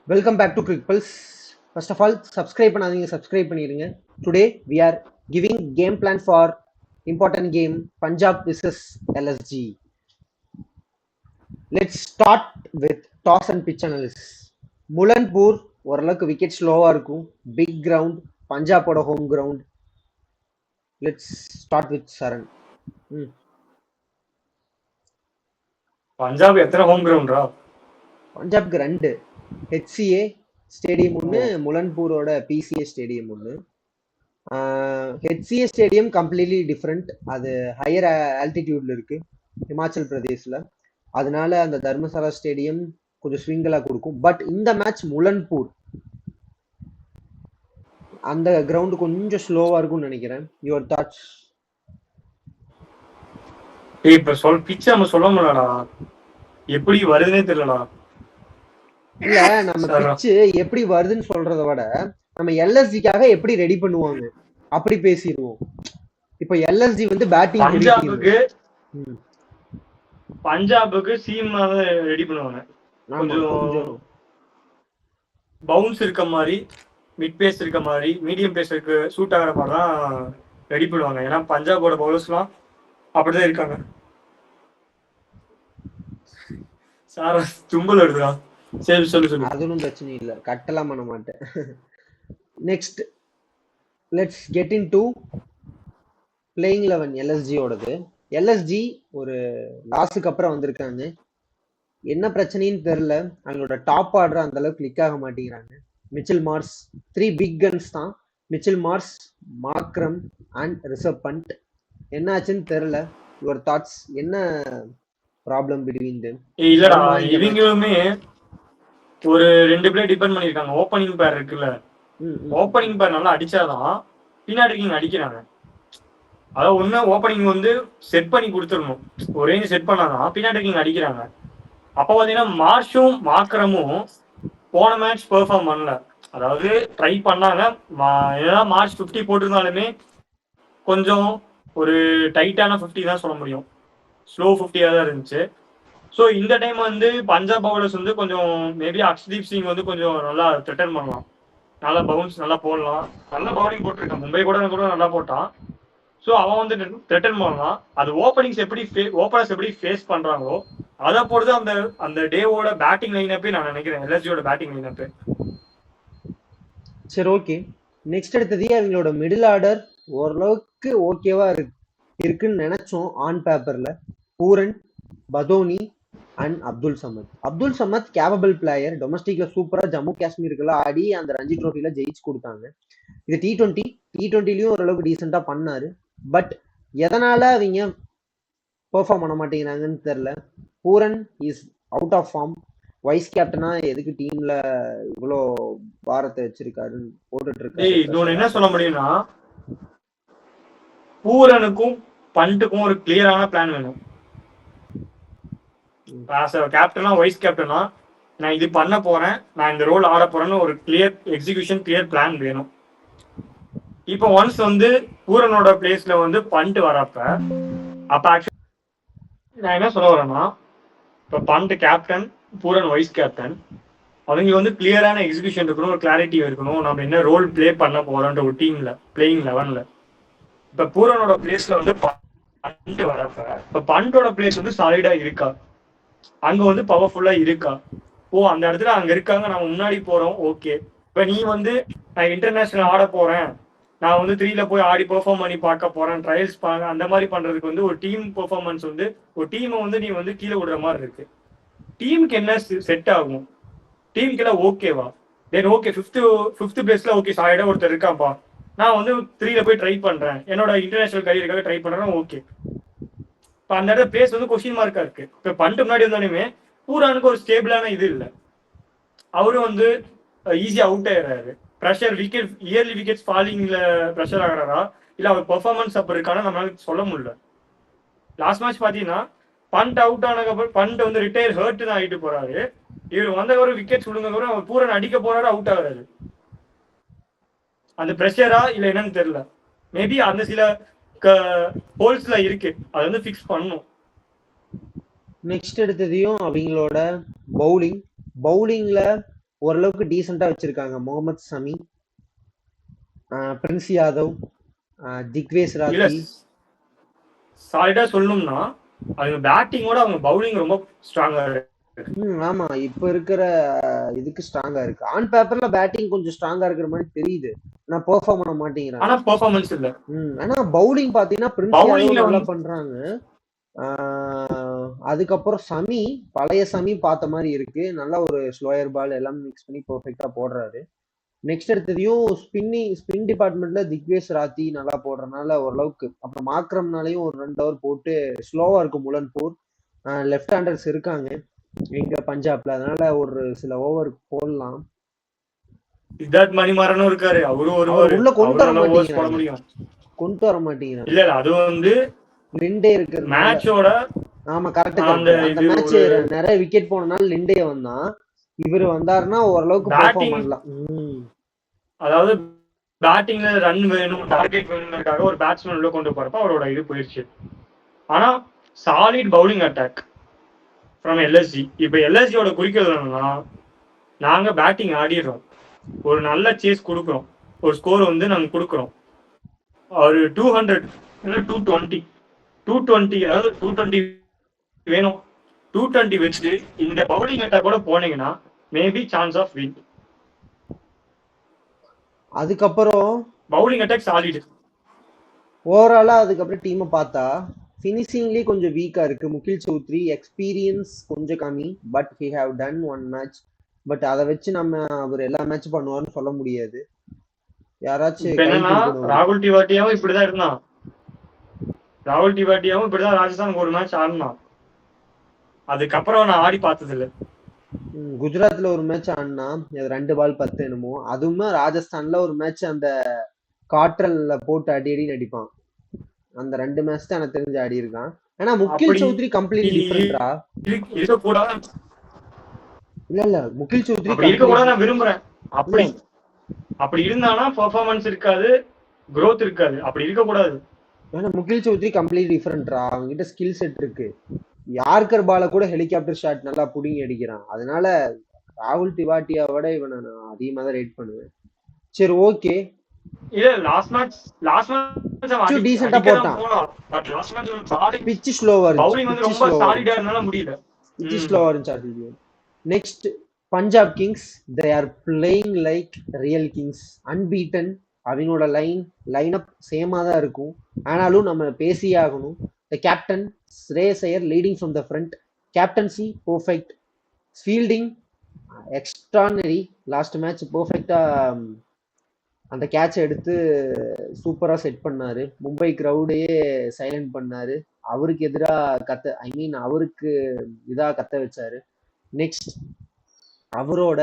Welcome back to Quick Pulse. First of all, subscribe பண்ணாதீங்க subscribe பண்ணிருங்க. Today we are giving game plan for important game Punjab vs LSG. Let's start with toss and pitch analysis. முலன்பூர் ஓரளவுக்கு wicket ஸ்லோவா இருக்கும். Big ground, பஞ்சாபோட home ground. Let's start with Saran. Punjab எத்தனை home கிரவுண்டா? பஞ்சாப்க்கு 2 HCA stadium ஒன்று, முலன்பூரோட PCA ஸ்டேடியம் ஒன்று. HCA stadium completely different. அது ஹையர் ஆல்டிடியூட்ல இருக்கு ஹிமாச்சல் பிரதேஷ்ல. அதனால அந்த தர்மசாலா ஸ்டேடியம் கொஞ்சம் ஸ்விங்கலா கொடுக்கும். பட் இந்த மேட்ச் முலன்பூர் அந்த கிரவுண்ட் கொஞ்சம் ஸ்லோவா இருக்கும்னு நினைக்கிறேன். Your thoughts? இப்ப பிச்சை நம்ம சொல்ல முடியலடா, எப்படி வருதுன்னே தெரியலடா. இல்ல, நம்ம பிச்சு எப்படி வருதுன்னு சொல்றத விட நம்ம LSGக்காக எப்படி ரெடி பண்ணுவாங்க அப்படி பேசிடுவோம். இப்ப LSG வந்து பேட்டிங் பஞ்சாபுக்கு சீம் ரெடி பண்ணுவாங்க. கொஞ்சம் பவுன்ஸ் இருக்க மாதிரி, மிட் பேஸ் இருக்க மாதிரி, மீடியம் பேஸுக்கு சூட் ஆகிற மாதிரி தான் ரெடி பண்ணுவாங்க. ஏன்னா பஞ்சாபோட பவுலர்ஸ்லாம் அப்படிதான் இருக்காங்க. சார் தும்பல் வருதுடா. சரி சொல்லு சொல்லு. அது ஒன்றும் பிரச்சனை இல்லை, கட்டலாம் பண்ண மாட்டேன். Next let's get in to playing 11 LSGயோடது. LSG ஒரு லாஸுக்கு அப்புறம் வந்திருக்காங்க. என்ன பிரச்சனைன்னு தெரியல, அவங்களோட டாப் ஆர்டர் அந்த அளவுக்கு கிளிக் ஆக மாட்டேங்கிறாங்க. மிச்சல் மார்ஸ் 3 பிக் கன்ஸ் தான். Mitchell Marsh, Markram and Rishabh Pant. என்ன ஆச்சுன்னு தெரியல. Your thoughts? என்ன ப்ராப்ளம் பிட்வீன் देम? இல்லடா, இவங்களுமே ஒரு 2 பிளேயர் டிபெண்ட் பண்ணிருக்காங்க. ஓப்பனிங் பேர் இருக்குல்ல, ஓப்பனிங் பேர் நல்லா அடிச்சாதான் பின்னாடி இருக்கீங்க அடிக்கிறாங்க. அதாவது ஒண்ணு ஓப்பனிங் வந்து செட் பண்ணி கொடுத்துடணும், ஒரு ரேஞ்ச் செட் பண்ணாதான் பின்னாடி இருக்கீங்க அடிக்கிறாங்க. அப்ப பாத்தீங்கன்னா மார்ஷும் மாக்கரமும் போன மேட்ச் பெர்ஃபார்ம் பண்ணல. அதாவது ட்ரை பண்ணாங்க, ஏதாவது மார்ச் 50 போட்டிருந்தாலுமே கொஞ்சம் ஒரு டைட்டான 50 தான் சொல்ல முடியும், ஸ்லோ 50 தான் இருந்துச்சு. ஸோ இந்த டைம் வந்து பஞ்சாப் பவுலர்ஸ் வந்து கொஞ்சம் மேபி அக்ஷ்தீப் சிங் வந்து கொஞ்சம் நல்லா த்ரெட்டன் பண்ணலாம், நல்லா பவுன்ஸ் நல்லா போடலாம். நல்ல பவுலிங் போட்டிருக்கான், மும்பை கூட நல்லா போட்டான். ஸோ அவன் வந்து த்ரெட்டன் பண்ணலாம். அது ஓப்பனிங்ஸ் ஓப்பனர்ஸ் எப்படி ஃபேஸ் பண்றாங்களோ அதை பொறுத்து அந்த அந்த டேவோட பேட்டிங் லைனப்பே நான் நினைக்கிறேன், LSGயோட பேட்டிங் லைனப்பே. சரி, ஓகே. நெக்ஸ்ட் எடுத்தது அவங்களோட மிடில் ஆர்டர் ஓரளவுக்கு ஓகேவா இருக்குன்னு நினைச்சோம் ஆன் பேப்பர்ல. Pooran, Badoni and Abdul Samad. Abdul Samad capable player, டொமஸ்டிக்ல சூப்பரா ஜம்மு காஷ்மீருக்குலாம் ஆடி அந்த ரஞ்சி ட்ரோஃபில ஜெயிச்சு கொடுத்தாங்க. இது T20லயும் ஓரளவுக்கு டீசெண்டா பண்ணாரு. பட் எதனால அவங்க பெர்ஃபார்ம் பண்ண மாட்டேங்கிறாங்கன்னு தெரியல. Pooran is out of form. Vice கேப்டனா எதுக்கு டீம்ல இவ்வளோ பாரத்தை வச்சிருக்காருன்னு போட்டுட்டு இருக்காரு. என்ன சொல்ல முடியும்னா, பூரனுக்கும் பண்ட்டுக்கும் ஒரு கிளியரான பிளான் வேணும். கேப்டனா வைஸ் கேப்டனா நான் இது பண்ண போறேன், நான் இந்த ரோல் ஆட போறேன்னு ஒரு கிளியர் எக்ஸிகியூஷன், கிளியர் பிளான் வேணும். இப்போ ஒன்ஸ் வந்து பூரனோட பிளேஸ்ல வந்து பண்ட் வரப்ப, அப்ப ஆக்சுவலி நான் என்ன சொல்ல வரேன்னா, இப்போ Pant captain, Pooran vice captain, அவங்க வந்து கிளியரான எக்ஸிகியூஷன் இருக்கணும், ஒரு கிளாரிட்டி இருக்கணும், நம்ம என்ன ரோல் பிளே பண்ண போறோம்ன்ற ஒரு டீம்ல பிளேயிங் 11ல. இப்ப பூரனோட பிளேஸ்ல வந்து பண்ட் வரப்ப, இப்ப பண்டோட பிளேஸ் வந்து சாலிடா இருக்கா, அங்க வந்து பவர்ஃபுல்லா இருக்கா? ஓ அந்த இடத்துல அங்க இருக்காங்க, நம்ம முன்னாடி போறோம், ஓகே. இப்ப நீ வந்து நான் இன்டர்நேஷனல் ஆட போறேன், நான் வந்து 3ல போய் ஆடி பெர்ஃபார்ம் பண்ணி பார்க்க போறேன், ட்ரையல்ஸ் அந்த மாதிரி பண்றதுக்கு வந்து ஒரு டீம் பெர்ஃபார்மன்ஸ் வந்து ஒரு டீமை வந்து நீ வந்து கீழே விடுற மாதிரி இருக்கு. டீமுக்கு என்ன செட் ஆகும், டீமுக்கு எல்லாம் ஓகேவா? தென் ஓகே, ஃபிஃப்த் பிளேஸ்ல ஓகே சாலிடா ஒருத்தர் இருக்காப்பா, நான் வந்து 3ல போய் ட்ரை பண்றேன், என்னோட இன்டர்நேஷனல் கரியருக்காக ட்ரை பண்றேன், ஓகே. இப்போ அந்த இடத்துல பிளேஸ் வந்து கொஸ்டின் மார்க்கா இருக்கு. இப்போ பண்ட் முன்னாடி வந்தாலுமே பூரானுக்கு ஒரு ஸ்டேபிளான இது இல்லை, அவரும் வந்து ஈஸியா அவுட் ஆயிடுறாரு. ப்ரெஷர் விக்கெட், இயர்லி விக்கெட்ஸ் ஃபாலிங்ல ப்ரெஷர் ஆகிறாரா இல்ல அவர் பெர்ஃபார்மன்ஸ் அப்படி இருக்கானா நம்மளால சொல்ல முடியல. லாஸ்ட் மேட்ச் பாத்தீங்கன்னா பண்ட் அவுட் ஆனதுக்கப்புறம் பண்ட் வந்து ரிட்டையர் ஹர்ட் தான் ஆகிட்டு போறாரு. இவர் வந்தவரும் விக்கெட் விடுங்கக்கப்புறம் அவர் பூரன் அடிக்க போறாரு, அவுட் ஆகுறாரு. அந்த ப்ரெஷரா இல்ல என்னன்னு தெரியல. மேபி அந்த சில ஹோல்ஸ்ல இருக்கு, அதை வந்து ஃபிக்ஸ் பண்ணணும். நெக்ஸ்ட் எடுத்ததையும் அவங்களோட பவுலிங்ல ஓரளவுக்கு டீசெண்டா வச்சிருக்காங்க. முகமது சமி, பிரின்ஸ் யாதவ், திக்வேஸ் இல்ல ராத்தி. சாலிடா சொல்லணும்னா அவங்க பேட்டிங்கோட அவங்க பவுலிங் ரொம்ப ஸ்ட்ராங்கா இருக்கு. ஆமா, இப்ப இருக்கிற இதுக்கு ஸ்ட்ராங்கா இருக்கு. ஆன் பேப்பர்ல பேட்டிங் கொஞ்சம் ஸ்ட்ராங்கா இருக்கிற மாதிரி தெரியுது, ஆனா பெர்ஃபார்ம் பண்ண மாட்டேங்கிறாங்க. ஆனா பெர்ஃபார்மன்ஸ் இல்ல. ஆனா பவுலிங் பாத்தீங்கன்னா பிரின்ஸ் யாதவ் பவுலிங்ல நல்லா வந்து பண்றாங்க. அதுக்கப்புறம் சமி, பழைய சமி பார்த்த மாதிரி இருக்கு. நல்லா ஒரு ஸ்லோயர் பால் எல்லாம் மிக்ஸ் பண்ணி பெர்ஃபெக்டா போடுறாரு. நெக்ஸ்ட் எடுத்ததையும் ஸ்பின் டிபார்ட்மெண்ட்ல திக்வேஷ் ராத்தி நல்லா போடுறதுனால ஓரளவுக்கு. அப்புறம் மாக்ரம்னாலையும் ஒரு 2 ஓவர் போட்டு ஸ்லோவா இருக்கும் முலன்பூர். லெஃப்ட் ஹேண்டர்ஸ் இருக்காங்க எங்க பஞ்சாப்ல, அதனால ஒரு சில ஓவர் போடலாம். சித்தார்த் மணிமாறனும் இருக்காரு, அவரும் அவர் வருவாரு, உள்ள கொண்டு அவரு வர நல்லா ஓவர்ஸ் போட மாட்டேங்கிறாங்க, முடியும். கொண்டு வர மாட்டேங்கிறாங்க. இல்ல அது வந்து லிண்டே இருக்கிறதுனால. மேட்சோட ஆமா, கரெக்ட் அந்த கரெக்ட். அந்த இது மேட்ச் ஒரு நிறைய விக்கெட் போனனால லிண்டே வந்தான். இவர் வந்தாருன்னா ஓரளவுக்கு பெர்ஃபார்ம் பேட்டிங், பண்ணலாம். அதாவது பேட்டிங்ல ரன் வேணும், டார்கெட் வேணும்ன்றதுக்காக ஒரு பேட்ஸ்மேன் உள்ள கொண்டு போறப்ப அவரோட இது போயிடுச்சு. ஆனா solid bowling attack from LSG. இப்ப எல்எஸ்ஜியோட குறிக்கோள் என்னன்னா, நாங்க பேட்டிங் ஆடிடுறோம், ஒரு நல்ல சேஸ் கொடுக்குறோம், ஒரு ஸ்கோர் வந்து நாங்க கொடுக்குறோம், ஒரு 200 இல்லை 220, 220, அதாவது 220 வேணும். 220 வச்சுட்டு இந்த பவுலிங் அட்டாக் கூட போனீங்கன்னா மேபி சான்ஸ் ஆஃப் வின். அதுக்கப்புறம் பவுலிங் அட்டாக் சாலிட். ஓவராலா அதுக்கப்புறம் டீமை பார்த்தா ஃபினிஷிங்லேயே கொஞ்சம் வீக்கா இருக்கு. முகில் சௌத்ரி எக்ஸ்பீரியன்ஸ் கொஞ்சம் கம்மி, but he have done one match. But அதை வச்சு நம்ம அவர் எல்லா மேட்ச் பண்ணுவார்னு சொல்ல முடியாது. யாராச்சும் கை என்னன்னா கொடுக்கணும். ராகுல் டிவாட்டியாவும் இப்படிதான் இருந்தான். ராகுல் டிவாட்டியாவும் இப்படிதான் ராஜஸ்தான் ஒரு மேட்ச் ஆடினான். அதுக்கப்புறம் நான் ஆடி பார்த்தது இல்லை. குஜராத்ல ஒரு மேட்ச் ஆடினா 2 பால் 10 என்னமோ. அதுவுமே ராஜஸ்தான்ல ஒரு மேட்ச் அந்த காற்றல்ல போட்டு அடி அடி நடிப்பான். அந்த 2 மேட்ச் தான் எனக்கு தெரிஞ்சு ஆடி இருக்கான். ஆனா முகில் சௌத்ரி கம்ப்ளீட் டிஃபரெண்டா இருக்கக்கூடாது. இல்ல முகில் சௌத்ரி இருக்க கூட நான் விரும்புறேன். அப்படி இருந்தானா பெர்ஃபார்மன்ஸ் இருக்காது, growth இருக்காது. அப்படி இருக்க கூடாது. ஆனா முகில் சௌத்ரி கம்ப்ளீட் டிஃபரெண்ட்ரா. அவங்ககிட்ட ஸ்கில் செட் இருக்கு. யார்கர் பால கூட ஹெலிகாப்டர் ஷாட் நல்லா புடிங்கி அடிக்கிறான். அதனால ராகுல் திவாட்டியா விட இவனை நான் அதிகமா தான் ரேட் பண்ணுவேன். சரி, ஓகே. இல்ல லாஸ்ட் மேட்ச் டீசெண்டா போட்டான். பட் லாஸ்ட் மேட்ச் பிட்ச் ஸ்லோவா இருந்துச்சு. பவுலிங் வந்து ரொம்ப சாலிடா இருந்தால முடியல. பிட்ச் ஸ்லோவா இருந்துச்சு. Next Punjab Kings. They are playing like real Kings, unbeaten. அவங்களோட லைன் அப் சேமா தான் இருக்கும். ஆனாலும் நம்ம பேசியே ஆகணும். The captain Shreyas Iyer leading from the front. Captaincy perfect. Fielding extraordinary. Last match பர்ஃபெக்டா அந்த கேட்சை எடுத்து சூப்பரா செட் பண்ணாரு. மும்பை கிரவுடையே சைலண்ட் பண்ணாரு. அவருக்கு எதிராக அவருக்கு இதா கத்த வச்சாரு. நெக்ஸ்ட் அவரோட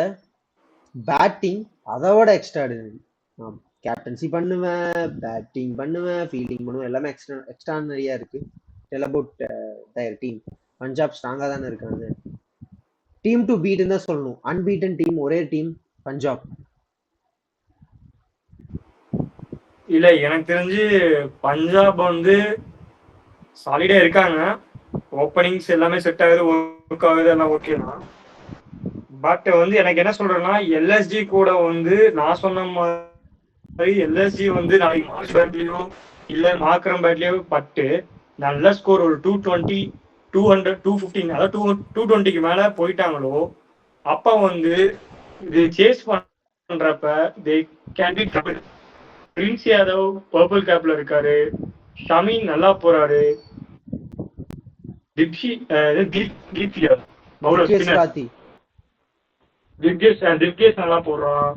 பேட்டிங் அதோட எக்ஸ்ட்ராடினரி. கேப்டன்சி பண்ணுவேன், பேட்டிங் பண்ணுவேன், ஃபீல்டிங் பண்ணுவேன், எல்லாமே எக்ஸ்ட்ரானரியா இருக்கு. Tell about their team. Punjab ஸ்ட்ராங்கா தானே இருக்காங்க. டீம் டு பீட்னு தான் சொல்லணும். அன்பீட்டன் டீம் ஒரே டீம் பஞ்சாப். இல்ல எனக்கு தெரிஞ்சு பஞ்சாப் வந்து சாலிடா இருக்காங்க. ஓப்பனிங்ஸ் எல்லாமே செட் ஆகுது, ஒர்க் ஆகுது, எல்லாம் ஓகே தான். பட் வந்து எனக்கு என்ன சொல்றேன்னா, எல்எஸ்ஜி கூட வந்து நான் சொன்ன மாதிரி எல்எஸ்ஜி வந்து நாளைக்கு மார்ச் பேட்லயோ இல்ல மார்க்ரம் பேட்லயோ பட்டு நல்ல ஸ்கோர் ஒரு 220, 200, 215, அதாவது 220க்கு மேல போயிட்டாங்களோ அப்ப வந்து இது சேஸ் பண்றப்ப தே can B trouble. Prince Yadav purple கேப்ல இருக்காரு, ஷமீன் நல்லா போறாரு, திவ்கேஷ் நல்லா போடுறான்.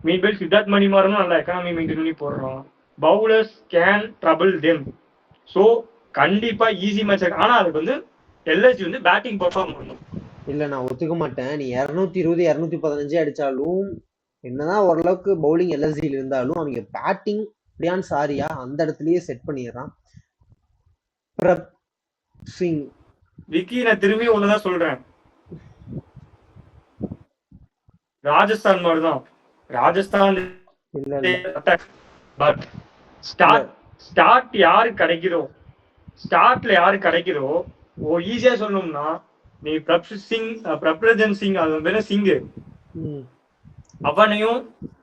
மீன்பேல் சித்தார்த் மணிமாறனும் நல்லா எக்கானமி மெயின்டைன் பண்ணி போடுறான். Bowlers can trouble them. So கண்டிப்பா ஈஸி மேட்ச். ஆனா அதுக்கு வந்து எல்எஸ்ஜி வந்து பேட்டிங் பெர்ஃபார்ம் பண்ணும். இல்ல நான் ஒத்துக்க மாட்டேன். நீ 220 215 அடிச்சாலும் என்னதான் ஓரளவுக்கு பவுலிங் எல்எஸ்ஜியில் இருந்தாலும் அவங்க பேட்டிங் பிரியான் சாரியா அந்த இடத்துலயே செட் பண்ணிடுறான். பிரப் சிங் விக்கி, நான் திரும்பி ஒண்ணுதான் சொல்றேன், ராஜஸ்தான் மாதிரிதான். ராஜஸ்தான் பட் ஸ்டார்ட் யாரு கிடைக்குதோ, ஸ்டார்ட்ல யாரு கிடைக்குதோ ஈஸியா சொல்லணும்னா நீ பிரப்ரஜன் சிங், அது பேரு சிங்கு, அவனையும்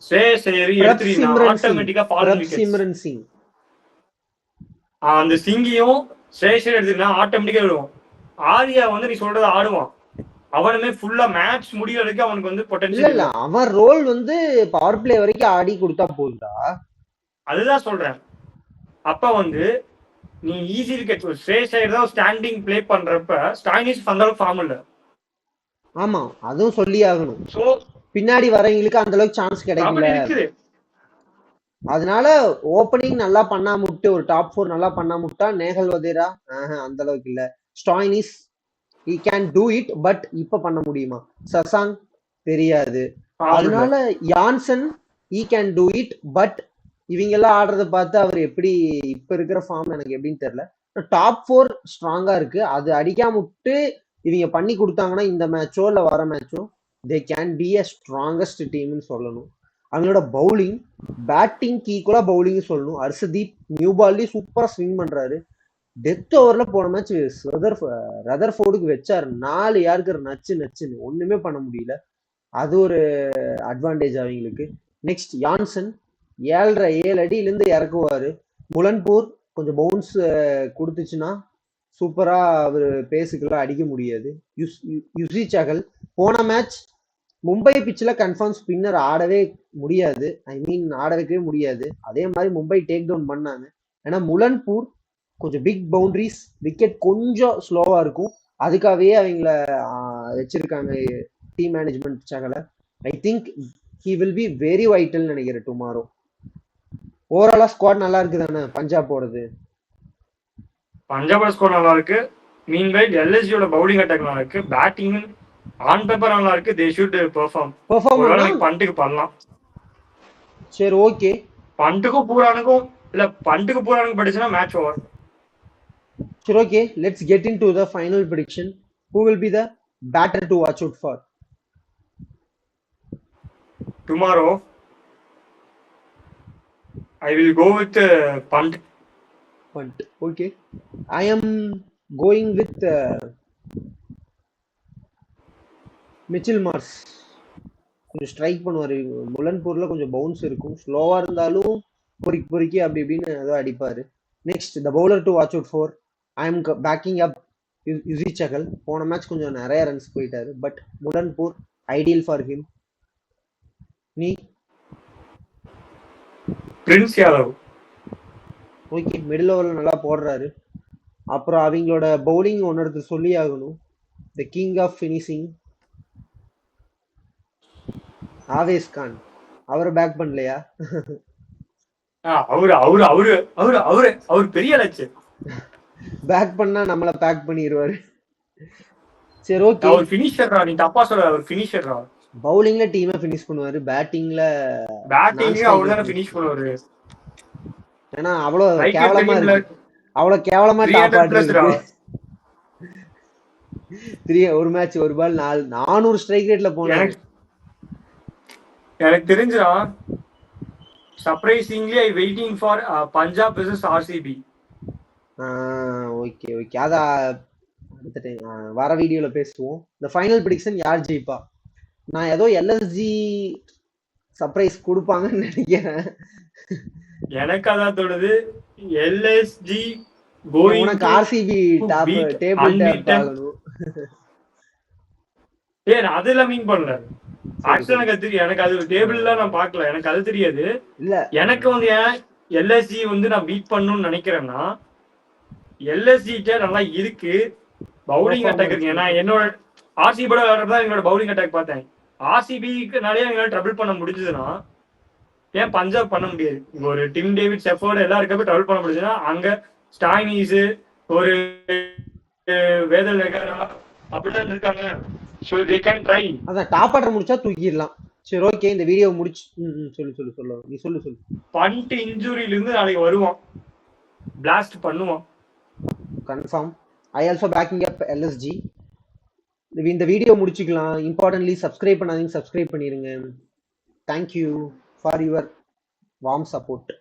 ஸ்ரேயஸ் ஐயரையும் எடுத்துட்டீங்கன்னா ஆட்டோமேட்டிக்கா ஃபாலன் விக்கெட்ஸ். சிம்ரன் சிங் அந்த சிங்கியும் ஸ்ரேயஸ் ஐயர் எடுத்துட்டீங்கன்னா ஆட்டோமேட்டிக்கா விடுவோம். ஆர்யா வந்து நீ சொல்றது ஆடுவான், அவனுமே ஃபுல்லா மேட்ச் முடிய வரைக்கும் அவனுக்கு வந்து இல்ல பொட்டன்ஷியல் இல்ல அவன் ரோல் வந்து பவர் பிளே வரைக்கும் ஆடி கொடுத்தா போகுதா. அதுதான் சொல்றேன். அப்ப வந்து நீ ஈஸி விக்கெட் ஸ்ரேயஸ் ஐயர் தான் ஸ்டாண்டிங் பிளே பண்றப்ப ஸ்டாயினிஸ் அந்த அளவுக்கு ஃபார்ம் இல்ல. ஆமா அதுவும் சொல்லி ஆகணும். சோ பின்னாடி வரவங்களுக்கு அந்த அளவுக்கு சான்ஸ் கிடைக்கல. இருக்குது. அதனால ஓப்பனிங் நல்லா பண்ணாம விட்டு ஒரு டாப் 4 நல்லா பண்ணாம விட்டா நேஹல் வதேரா அந்த அளவுக்கு இல்ல. Stoinis he can do it but இப்ப பண்ண முடியுமா? சசாங் தெரியாது. அதனால Jansen he can do it but இவங்க எல்லாம் ஆடுறத பார்த்து அவர் எப்படி இப்ப இருக்கிற ஃபார்ம் எனக்கு எப்படின்னு தெரியல. டாப் 4 ஸ்ட்ராங்கா இருக்கு, அது அடிக்காம விட்டு இவங்க பண்ணி கொடுத்தாங்கன்னா இந்த மேட்சோ இல்ல வர மேட்சோ they can be a strongest டீம்னு சொல்லணும். அவங்களோட பவுலிங் பேட்டிங்க்கு ஈக்குவலா பவுலிங் சொல்லணும். ஹர்ஷதீப் நியூ பால்லி சூப்பரா ஸ்விங் பண்றாரு. டெத் ஓவர்ல போன மேட்ச் ரதர்ஃபோர்டுக்கு வச்சாரு 4 யாருக்கு நச்சுன்னு ஒண்ணுமே பண்ண முடியல. அது ஒரு அட்வான்டேஜ் அவங்களுக்கு. Next Jansen 7 அடியிலிருந்து இறக்குவாரு. முலன்பூர் கொஞ்சம் பவுன்ஸ் கொடுத்துச்சுன்னா சூப்பரா அவர் பேஸுக்கெல்லாம் அடிக்க முடியாது. யுஸ்வி சகல் போன மேட்ச் மும்பை பிச்சில் கன்ஃபார்ம் ஸ்பின்னர் ஆடவே முடியாது, ஆட வைக்கவே முடியாது. அதே மாதிரி மும்பை டேக் டவுன் பண்ணாங்க. ஏன்னா முலன்பூர் கொஞ்சம் பிக் பவுண்டரிஸ், விக்கெட் கொஞ்சம் ஸ்லோவா இருக்கும், அதுக்காகவே அவங்கள வச்சிருக்காங்க டீம் மேனேஜ்மெண்ட் சகல. I think he will be very vital நினைக்கிறேன் டுமாரோ. ஓவராலா ஸ்குவாட் நல்லா இருக்கு தானே பஞ்சாப் போறது? பஞ்சாபோட ஸ்கோர் நல்லா இருக்கு. மீன்வைல் எல்எஸ்ஜியோட பவுலிங் அட்டாக் நல்லா இருக்கு, பேட்டிங் ஆன் பேப்பர் நல்லா இருக்கு. They should perform. பண்ட்டுக்கு பண்ணலாம். சரி ஓகே. பண்ட்டுக்கும் பூரானுக்கும் படிச்சுனா மேட்ச் ஓவர். சரி okay, let's get into the final prediction. Who will be the batter to watch out for tomorrow? I will go with Pant. Okay, I am going with Mitchell Marsh. கொஞ்சம் strike பண்ணுவாரு. முலன்பூர்ல கொஞ்சம் bounce இருக்கும், ஸ்லோவா இருந்தாலும் பொறுக்கி அப்படி இப்படின்னு ஏதோ அடிப்பாரு. Next the bowler to watch out for, I am backing up Yuzvi Chahal. போன மேட்ச் கொஞ்சம் நிறைய ரன்ஸ் போயிட்டாரு, but Mullanpur ideal for him. நீ? பிரின்ஸ் யாதவ். ஓகே, மிடில் ஓவர்ல நல்லா போடுறாரு. அப்புறம் அவங்களோட பவுலிங் ஒன்னொருத்தர் சொல்லி ஆகணும், the king of finishing Avesh Khan. அவரை பேக் பண்ணலையா? அவரு பெரிய லட்சம். பேக் பண்ணா நம்மள பேக் பண்ணிடுவாரு. சரி ஓகே, அவர் ஃபினிஷர்ரா, நீ தப்பா சொல்ற. அவர் ஃபினிஷர்ரா. பவுலிங்ல டீமை ஃபினிஷ் பண்ணுவாரு, பேட்டிங் அவர் தான ஃபினிஷ் பண்ணுவாரு. ஏன்னா அவ்வளவு கேவலமா டாப் ஆர்டர் இருக்கு. ஒரு மேட்ச் ஒரு பால் 400 ஸ்ட்ரைக் ரேட்ல போனாங்க. எனக்கு தெரிஞ்சுடா, surprisingly I waiting for Punjab versus RCB. Okay okay, அத அடுத்த டைம் வர வீடியோல பேசுவோம். இந்த ஃபைனல் பிரெடிக்ஷன் யார் ஜெயிப்பா? நான் ஏதோ எல்எஸ்ஜி சர்ப்ரைஸ் கொடுப்பாங்கன்னு நினைக்கிறேன். எனக்கு அதான் தோணுது. LSG going to RCB top table top ஆகணும். நான் அதெல்லாம் மீன் பண்ணல. ஆக்சுவலா எனக்கு தெரியும், எனக்கு அது டேபிள்ல நான் பார்க்கல, எனக்கு அது தெரியாது. இல்ல எனக்கு வந்து ஏன் எல்எஸ்ஜி வந்து நான் பீட் பண்ணணும்னு நினைக்கிறேன்னா, எல்எஸ்ஜி நல்லா இருக்கு பவுலிங் அட்டாக் இருக்கு. ஏன்னா என்னோட ஆர்சிபியோட விளையாடுறதா என்னோட பவுலிங் அட்டாக் பார்த்தேன். ஆர்சிபிக்கு நிறைய எங்களால் ட்ரபிள் பண்ண முடிஞ்சதுன்னா ஏன் பஞ்சாப் பண்ண முடியாது? ஒரு டிம் டேவிட் செஃபோர்டு எல்லாம் இருக்கப்ப ட்ரபிள் பண்ண முடியுதுன்னா அங்க ஸ்டாயினிஸ் ஒரு வேதல் அப்படிதான் இருக்காங்க. So they can try. அதான் டாப் ஆர்டர் முடிச்சா தூக்கிடலாம். சரி ஓகே, இந்த வீடியோ முடிச்சு சொல்லு நீ சொல்லு. பண்ட் இன்ஜூரியில இருந்து நாளைக்கு வருவான், பிளாஸ்ட் பண்ணுவான் confirm. I also backing up LSG. இந்த வீடியோ முடிச்சுக்கலாம். இம்பார்ட்டன்ட்லி சப்ஸ்கிரைப் பண்ணாதீங்க, சப்ஸ்கிரைப் பண்ணிருங்க. Thank you for your warm support.